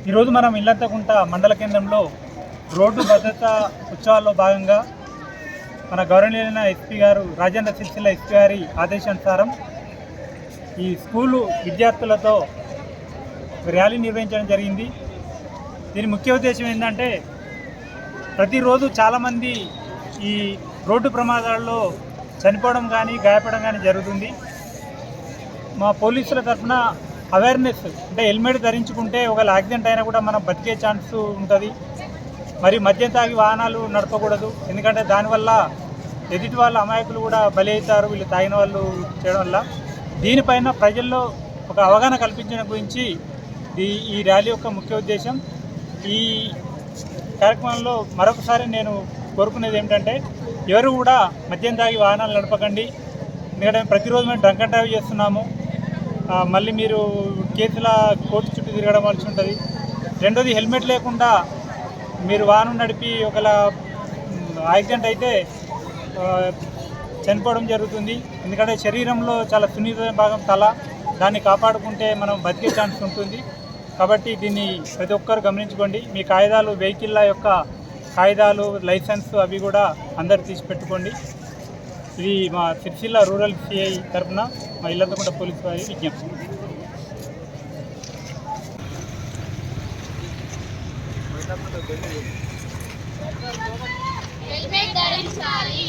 ఈరోజు మనం ఇల్లంతకుంట మండల కేంద్రంలో రోడ్డు భద్రతా ఉత్సవాల్లో భాగంగా మన గౌరవనీయులైన ఎస్పీ గారు రాజేంద్ర సిరిసిల్ల ఎస్పీ గారి ఆదేశానుసారం ఈ స్కూలు విద్యార్థులతో ర్యాలీ నిర్వహించడం జరిగింది. దీని ముఖ్య ఉద్దేశం ఏంటంటే ప్రతిరోజు చాలామంది ఈ రోడ్డు ప్రమాదాల్లో చనిపోవడం కానీ గాయపడడం కానీ జరుగుతుంది. మా పోలీసుల తరఫున అవేర్నెస్ అంటే హెల్మెట్ ధరించుకుంటే ఒకవేళ యాక్సిడెంట్ అయినా కూడా మనం బతికే ఛాన్స్ ఉంటుంది. మరి మద్యం తాగి వాహనాలు నడపకూడదు, ఎందుకంటే దానివల్ల ఎదుటి వాళ్ళ అమాయకులు కూడా బలి అవుతారు వీళ్ళు తాగిన వాళ్ళు చేయడం వల్ల. దీనిపైన ప్రజల్లో ఒక అవగాహన కల్పించడం గురించి ఈ ర్యాలీ యొక్క ముఖ్య ఉద్దేశం. ఈ కార్యక్రమంలో మరొకసారి నేను కోరుకునేది ఏమిటంటే ఎవరు కూడా మద్యం తాగి వాహనాలు నడపకండి, ఎందుకంటే ప్రతిరోజు మేము డ్రంక్ అండ్ డ్రైవ్ చేస్తున్నాము. మళ్ళీ మీరు కేసుల కోర్టు చుట్టూ తిరగడవలసి ఉంటుంది. రెండోది హెల్మెట్ లేకుండా మీరు వాహనం నడిపి ఒకవేళ యాక్సిడెంట్ అయితే చనిపోవడం జరుగుతుంది. ఎందుకంటే శరీరంలో చాలా సున్నితమైన భాగం తల, దాన్ని కాపాడుకుంటే మనం బతికే ఛాన్స్ ఉంటుంది. కాబట్టి దీన్ని ప్రతి ఒక్కరు గమనించుకోండి. మీ కాగితాలు, వెహికల్ల యొక్క కాగితాలు, లైసెన్స్ అవి కూడా అందరు తీసి పెట్టుకోండి. ఇది మా సిరిసిల్ల రూరల్ సిఐ తరఫున మా ఇల్లంతకుంట పోలీసు వారి విజ్ఞప్తి. హెల్మెట్ ధరించాలి.